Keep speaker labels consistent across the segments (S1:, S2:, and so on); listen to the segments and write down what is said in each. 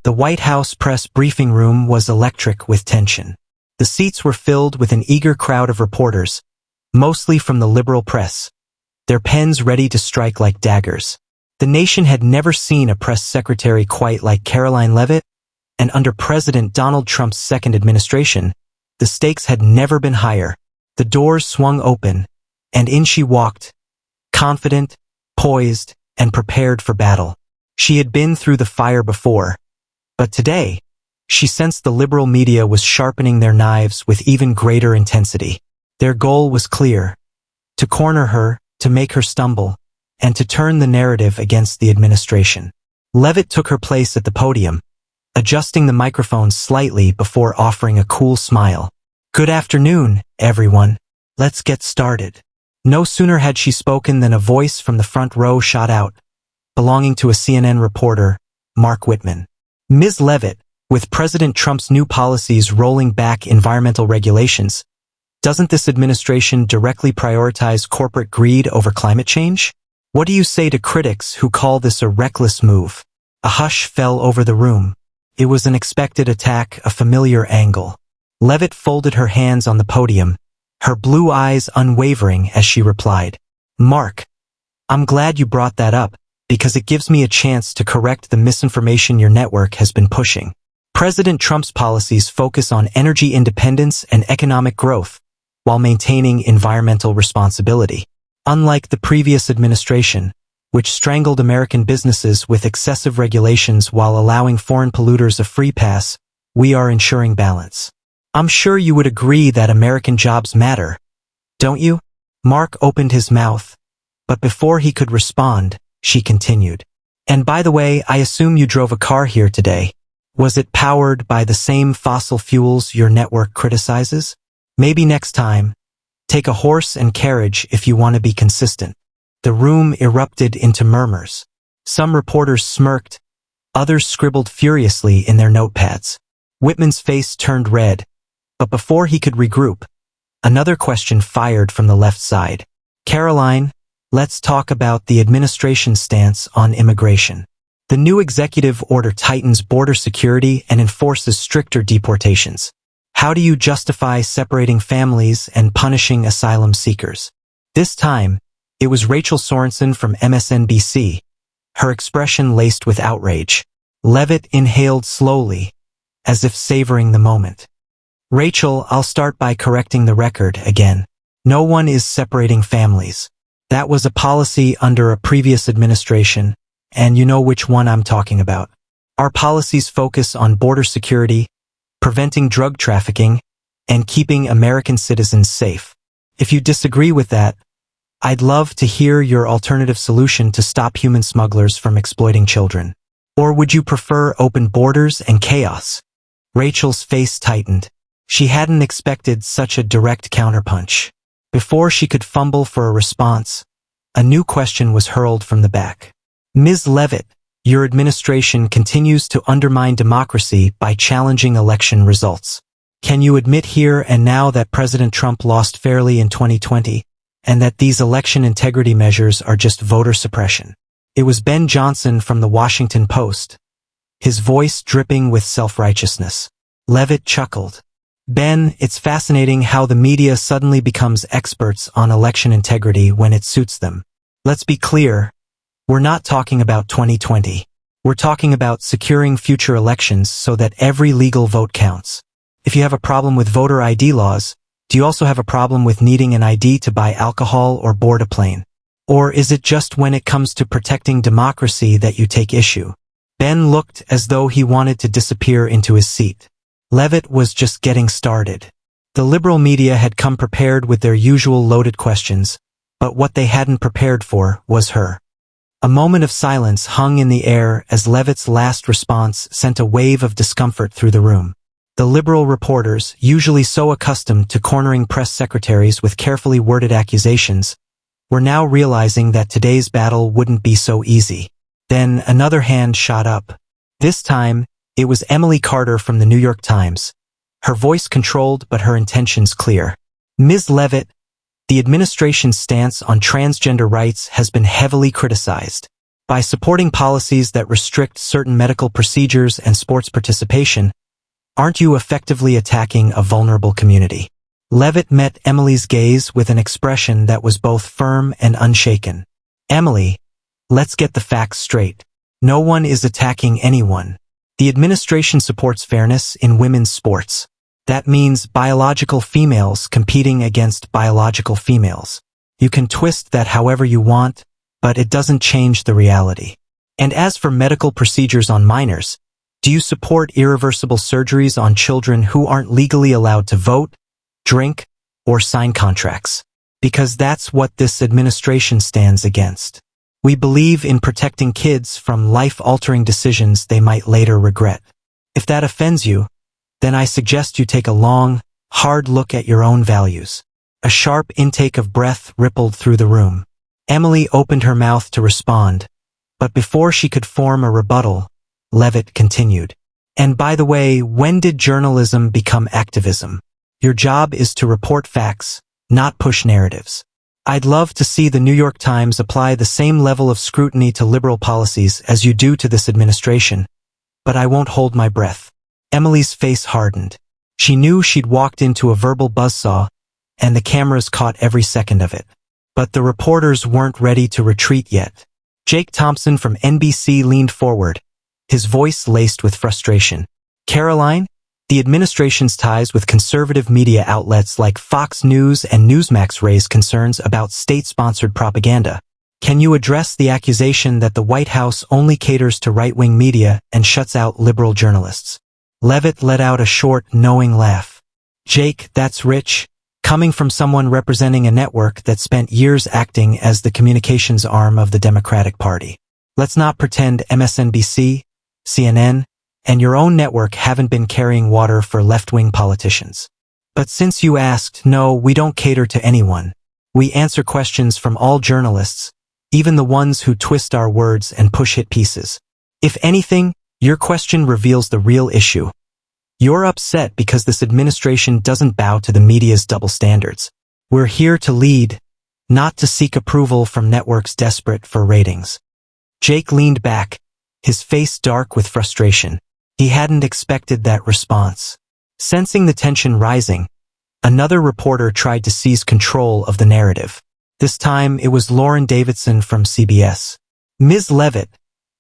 S1: The White House press briefing room was electric with tension. The seats were filled with an eager crowd of reporters, mostly from the liberal press, their pens ready to strike like daggers. The nation had never seen a press secretary quite like Karoline Leavitt, and under President Donald Trump's second administration, the stakes had never been higher. The doors swung open, and in she walked, confident, poised, and prepared for battle. She had been through the fire before, but today, she sensed the liberal media was sharpening their knives with even greater intensity. Their goal was clear: to corner her, to make her stumble, and to turn the narrative against the administration. Leavitt took her place at the podium, adjusting the microphone slightly before offering a cool smile. "Good afternoon, everyone. Let's get started." No sooner had she spoken than a voice from the front row shot out, belonging to a CNN reporter, Mark Whitman. "Ms. Leavitt, with President Trump's new policies rolling back environmental regulations, doesn't this administration directly prioritize corporate greed over climate change? What do you say to critics who call this a reckless move?" A hush fell over the room. It was an expected attack, a familiar angle. Leavitt folded her hands on the podium, her blue eyes unwavering as she replied, "Mark, I'm glad you brought that up, because it gives me a chance to correct the misinformation your network has been pushing. President Trump's policies focus on energy independence and economic growth, while maintaining environmental responsibility. Unlike the previous administration, which strangled American businesses with excessive regulations while allowing foreign polluters a free pass, we are ensuring balance. I'm sure you would agree that American jobs matter, don't you?" Mark opened his mouth, but before he could respond, she continued, "And by the way, I assume you drove a car here today. Was it powered by the same fossil fuels your network criticizes? Maybe next time, take a horse and carriage if you want to be consistent." The room erupted into murmurs. Some reporters smirked, others scribbled furiously in their notepads. Whitman's face turned red, but before he could regroup, another question fired from the left side. "Karoline, let's talk about the administration's stance on immigration. The new executive order tightens border security and enforces stricter deportations. How do you justify separating families and punishing asylum seekers?" This time, it was Rachel Sorensen from MSNBC, her expression laced with outrage. Leavitt inhaled slowly, as if savoring the moment. "Rachel, I'll start by correcting the record again. No one is separating families. That was a policy under a previous administration, and you know which one I'm talking about. Our policies focus on border security, preventing drug trafficking, and keeping American citizens safe. If you disagree with that, I'd love to hear your alternative solution to stop human smugglers from exploiting children. Or would you prefer open borders and chaos?" Rachel's face tightened. She hadn't expected such a direct counterpunch. Before she could fumble for a response, a new question was hurled from the back. "Ms. Leavitt, your administration continues to undermine democracy by challenging election results. Can you admit here and now that President Trump lost fairly in 2020, and that these election integrity measures are just voter suppression?" It was Ben Johnson from the Washington Post, his voice dripping with self-righteousness. Leavitt chuckled. "Ben, it's fascinating how the media suddenly becomes experts on election integrity when it suits them. Let's be clear, we're not talking about 2020. We're talking about securing future elections so that every legal vote counts. If you have a problem with voter ID laws, do you also have a problem with needing an ID to buy alcohol or board a plane? Or is it just when it comes to protecting democracy that you take issue?" Ben looked as though he wanted to disappear into his seat. Leavitt was just getting started. The liberal media had come prepared with their usual loaded questions, but what they hadn't prepared for was her. A moment of silence hung in the air as Leavitt's last response sent a wave of discomfort through the room. The liberal reporters, usually so accustomed to cornering press secretaries with carefully worded accusations, were now realizing that today's battle wouldn't be so easy. Then another hand shot up. This time, it was Emily Carter from the New York Times, her voice controlled but her intentions clear. "Ms. Leavitt, the administration's stance on transgender rights has been heavily criticized. By supporting policies that restrict certain medical procedures and sports participation, aren't you effectively attacking a vulnerable community? Leavitt met Emily's gaze with an expression that was both firm and unshaken. Emily, let's get the facts straight. No one is attacking anyone. The administration supports fairness in women's sports. That means biological females competing against biological females. You can twist that however you want, but it doesn't change the reality. And as for medical procedures on minors, do you support irreversible surgeries on children who aren't legally allowed to vote, drink, or sign contracts? Because that's what this administration stands against. We believe in protecting kids from life-altering decisions they might later regret. If that offends you, then I suggest you take a long, hard look at your own values. A sharp intake of breath rippled through the room. Emily opened her mouth to respond, but before she could form a rebuttal, Leavitt continued. And by the way, when did journalism become activism? Your job is to report facts, not push narratives. I'd love to see the New York Times apply the same level of scrutiny to liberal policies as you do to this administration, but I won't hold my breath. Emily's face hardened. She knew she'd walked into a verbal buzzsaw, and the cameras caught every second of it. But the reporters weren't ready to retreat yet. Jake Thompson from NBC leaned forward, his voice laced with frustration. Karoline, the administration's ties with conservative media outlets like Fox News and Newsmax raise concerns about state-sponsored propaganda. Can you address the accusation that the White House only caters to right-wing media and shuts out liberal journalists? Leavitt let out a short, knowing laugh. Jake, that's rich, coming from someone representing a network that spent years acting as the communications arm of the Democratic Party. Let's not pretend MSNBC, CNN, and your own network haven't been carrying water for left-wing politicians. But since you asked, no, we don't cater to anyone. We answer questions from all journalists, even the ones who twist our words and push hit pieces. If anything, your question reveals the real issue. You're upset because this administration doesn't bow to the media's double standards. We're here to lead, not to seek approval from networks desperate for ratings. Jake leaned back, his face dark with frustration. He hadn't expected that response. Sensing the tension rising, another reporter tried to seize control of the narrative. This time, it was Lauren Davidson from CBS. Ms. Leavitt,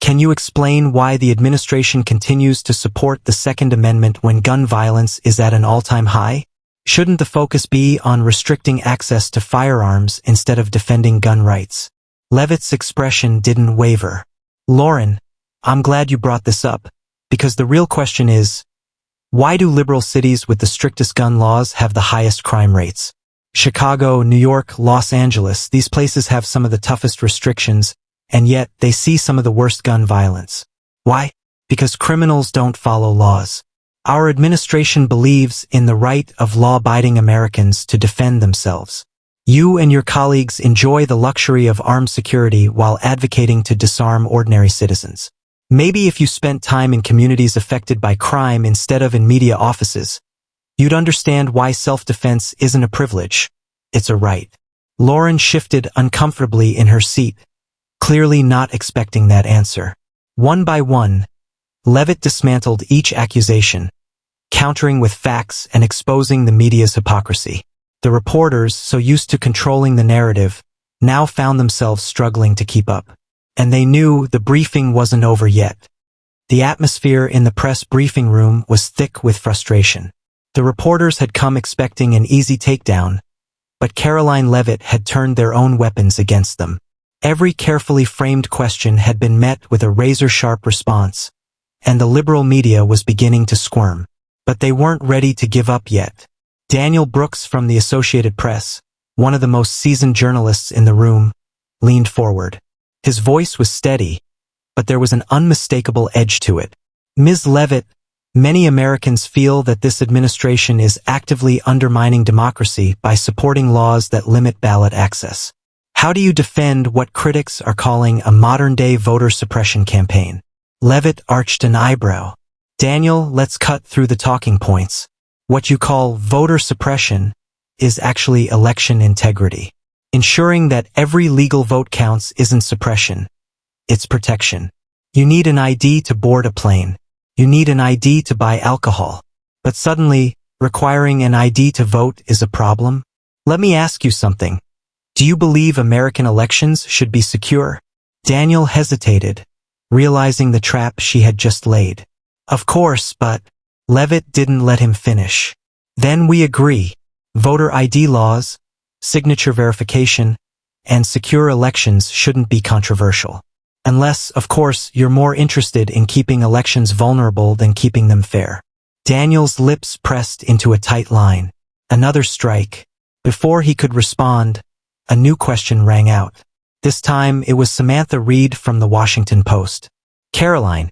S1: can you explain why the administration continues to support the Second Amendment when gun violence is at an all-time high? Shouldn't the focus be on restricting access to firearms instead of defending gun rights? Leavitt's expression didn't waver. Lauren, I'm glad you brought this up, because the real question is, why do liberal cities with the strictest gun laws have the highest crime rates? Chicago, New York, Los Angeles, these places have some of the toughest restrictions, and yet they see some of the worst gun violence. Why? Because criminals don't follow laws. Our administration believes in the right of law-abiding Americans to defend themselves. You and your colleagues enjoy the luxury of armed security while advocating to disarm ordinary citizens. Maybe if you spent time in communities affected by crime instead of in media offices, you'd understand why self-defense isn't a privilege, it's a right. Lauren shifted uncomfortably in her seat, clearly not expecting that answer. One by one, Leavitt dismantled each accusation, countering with facts and exposing the media's hypocrisy. The reporters, so used to controlling the narrative, now found themselves struggling to keep up. And they knew the briefing wasn't over yet. The atmosphere in the press briefing room was thick with frustration. The reporters had come expecting an easy takedown, but Karoline Leavitt had turned their own weapons against them. Every carefully framed question had been met with a razor-sharp response, and the liberal media was beginning to squirm. But they weren't ready to give up yet. Daniel Brooks from the Associated Press, one of the most seasoned journalists in the room, leaned forward. His voice was steady, but there was an unmistakable edge to it. Ms. Leavitt, many Americans feel that this administration is actively undermining democracy by supporting laws that limit ballot access. How do you defend what critics are calling a modern-day voter suppression campaign? Leavitt arched an eyebrow. Daniel, let's cut through the talking points. What you call voter suppression is actually election integrity. Ensuring that every legal vote counts isn't suppression. it's protection. You need an ID to board a plane. You need an ID to buy alcohol. But suddenly, requiring an ID to vote is a problem? Let me ask you something. Do you believe American elections should be secure? Daniel hesitated, realizing the trap she had just laid. Of course, but Leavitt didn't let him finish. Then we agree. Voter ID laws, signature verification, and secure elections shouldn't be controversial. Unless, of course, you're more interested in keeping elections vulnerable than keeping them fair. Daniel's lips pressed into a tight line. Another strike. Before he could respond, a new question rang out. This time, it was Samantha Reed from the Washington Post. Karoline,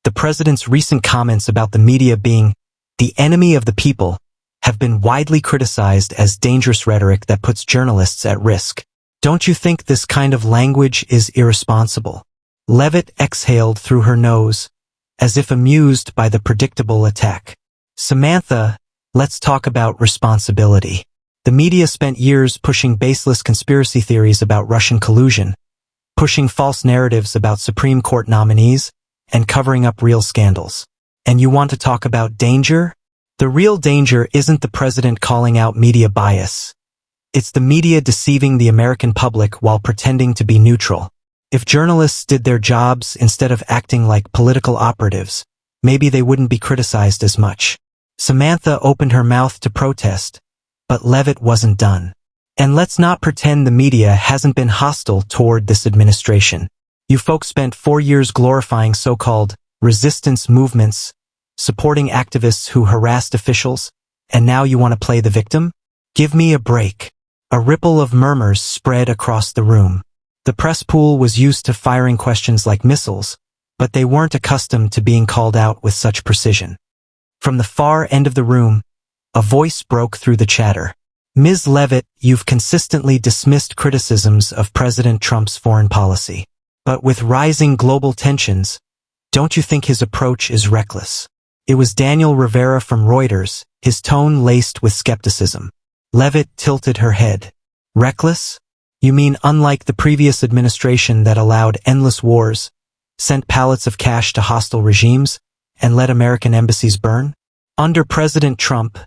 S1: the president's recent comments about the media being the enemy of the people have been widely criticized as dangerous rhetoric that puts journalists at risk. Don't you think this kind of language is irresponsible? Leavitt exhaled through her nose, as if amused by the predictable attack. Samantha, let's talk about responsibility. The media spent years pushing baseless conspiracy theories about Russian collusion, pushing false narratives about Supreme Court nominees, and covering up real scandals. And you want to talk about danger? The real danger isn't the president calling out media bias. It's the media deceiving the American public while pretending to be neutral. If journalists did their jobs instead of acting like political operatives, maybe they wouldn't be criticized as much. Samantha opened her mouth to protest, but Leavitt wasn't done. And let's not pretend the media hasn't been hostile toward this administration. You folks spent 4 years glorifying so-called resistance movements, supporting activists who harassed officials, and now you want to play the victim? Give me a break. A ripple of murmurs spread across the room. The press pool was used to firing questions like missiles, but they weren't accustomed to being called out with such precision. From the far end of the room, a voice broke through the chatter. Ms. Leavitt, you've consistently dismissed criticisms of President Trump's foreign policy. But with rising global tensions, don't you think his approach is reckless? It was Daniel Rivera from Reuters, his tone laced with skepticism. Leavitt tilted her head. Reckless? You mean unlike the previous administration that allowed endless wars, sent pallets of cash to hostile regimes, and let American embassies burn? Under President Trump,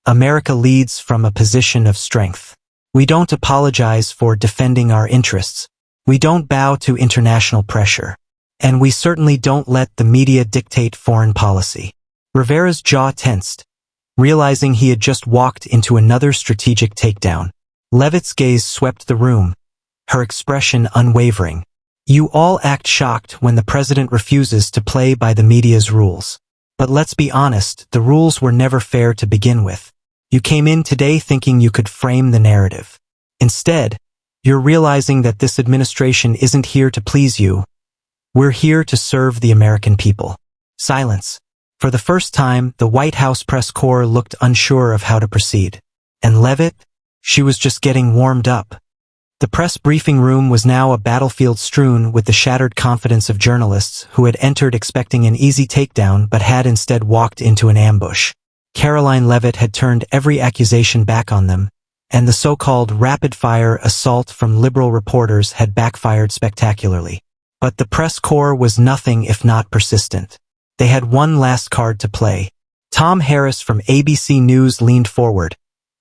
S1: America leads from a position of strength. We don't apologize for defending our interests. We don't bow to international pressure. And we certainly don't let the media dictate foreign policy. Rivera's jaw tensed, realizing he had just walked into another strategic takedown. Leavitt's gaze swept the room, her expression unwavering. You all act shocked when the president refuses to play by the media's rules. But let's be honest, the rules were never fair to begin with. You came in today thinking you could frame the narrative. Instead, you're realizing that this administration isn't here to please you. We're here to serve the American people. Silence. For the first time, the White House press corps looked unsure of how to proceed. And Leavitt? She was just getting warmed up. The press briefing room was now a battlefield strewn with the shattered confidence of journalists who had entered expecting an easy takedown but had instead walked into an ambush. Karoline Leavitt had turned every accusation back on them, and the so-called rapid-fire assault from liberal reporters had backfired spectacularly. But the press corps was nothing if not persistent. They had one last card to play. Tom Harris from ABC News leaned forward,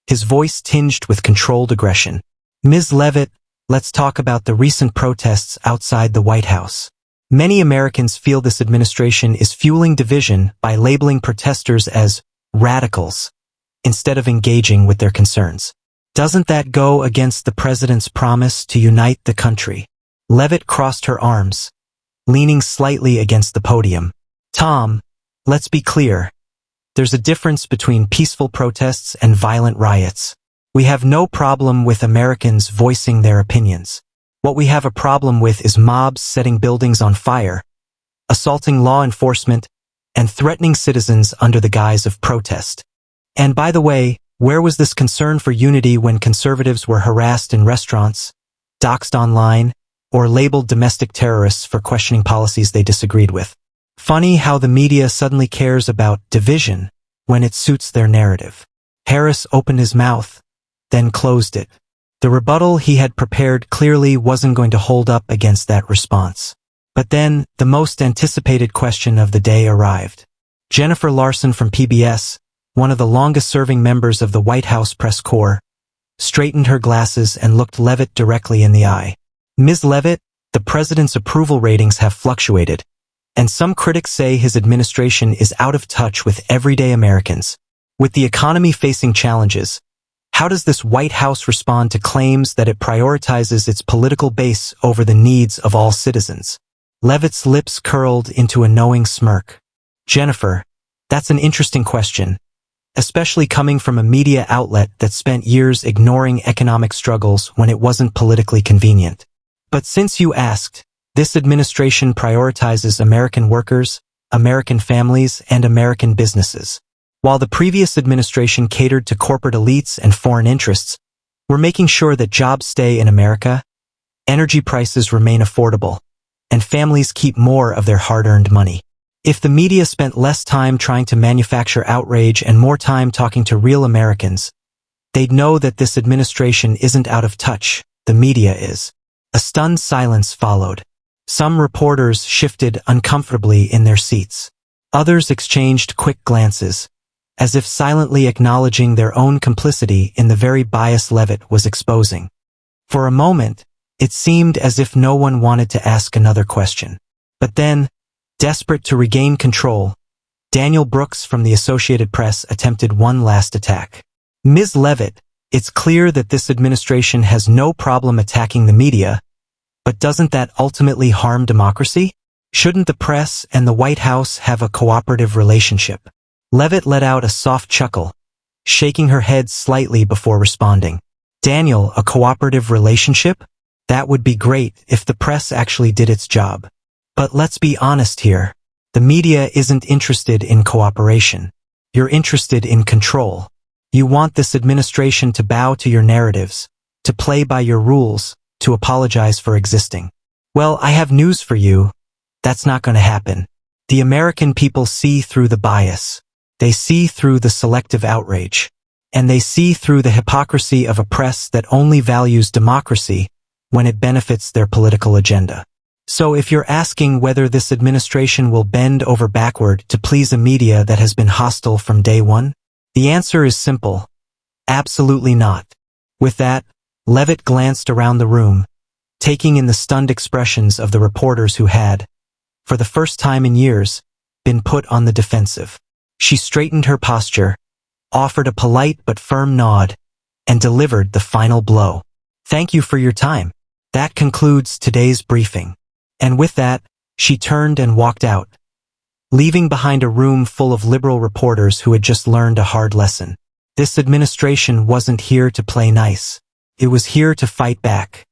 S1: his voice tinged with controlled aggression. Ms. Leavitt, let's talk about the recent protests outside the White House. Many Americans feel this administration is fueling division by labeling protesters as radicals, instead of engaging with their concerns. Doesn't that go against the president's promise to unite the country? Leavitt crossed her arms, leaning slightly against the podium. Tom, let's be clear. There's a difference between peaceful protests and violent riots. We have no problem with Americans voicing their opinions. What we have a problem with is mobs setting buildings on fire, assaulting law enforcement, and threatening citizens under the guise of protest. And by the way, where was this concern for unity when conservatives were harassed in restaurants, doxxed online, or labeled domestic terrorists for questioning policies they disagreed with? Funny how the media suddenly cares about division when it suits their narrative. Harris opened his mouth, then closed it. The rebuttal he had prepared clearly wasn't going to hold up against that response. But then, the most anticipated question of the day arrived. Jennifer Larson from PBS, one of the longest-serving members of the White House press corps, straightened her glasses and looked Leavitt directly in the eye. Ms. Leavitt, the president's approval ratings have fluctuated, and some critics say his administration is out of touch with everyday Americans. With the economy facing challenges, how does this White House respond to claims that it prioritizes its political base over the needs of all citizens? Leavitt's lips curled into a knowing smirk. Jennifer, that's an interesting question, especially coming from a media outlet that spent years ignoring economic struggles when it wasn't politically convenient. But since you asked, this administration prioritizes American workers, American families, and American businesses. While the previous administration catered to corporate elites and foreign interests, we're making sure that jobs stay in America, energy prices remain affordable, and families keep more of their hard-earned money. If the media spent less time trying to manufacture outrage and more time talking to real Americans, they'd know that this administration isn't out of touch, the media is. A stunned silence followed. Some reporters shifted uncomfortably in their seats. Others exchanged quick glances, as if silently acknowledging their own complicity in the very bias Leavitt was exposing. For a moment, it seemed as if no one wanted to ask another question. But then, desperate to regain control, Daniel Brooks from the Associated Press attempted one last attack. Ms. Leavitt, it's clear that this administration has no problem attacking the media, but doesn't that ultimately harm democracy? Shouldn't the press and the White House have a cooperative relationship? Leavitt let out a soft chuckle, shaking her head slightly before responding. Daniel, a cooperative relationship? That would be great if the press actually did its job. But let's be honest here. The media isn't interested in cooperation. You're interested in control. You want this administration to bow to your narratives, to play by your rules, to apologize for existing. Well, I have news for you. That's not going to happen. The American people see through the bias. They see through the selective outrage. And they see through the hypocrisy of a press that only values democracy when it benefits their political agenda. So if you're asking whether this administration will bend over backward to please a media that has been hostile from day one, the answer is simple. Absolutely not. With that, Leavitt glanced around the room, taking in the stunned expressions of the reporters who had, for the first time in years, been put on the defensive. She straightened her posture, offered a polite but firm nod, and delivered the final blow. Thank you for your time. That concludes today's briefing. And with that, she turned and walked out, leaving behind a room full of liberal reporters who had just learned a hard lesson. This administration wasn't here to play nice. It was here to fight back.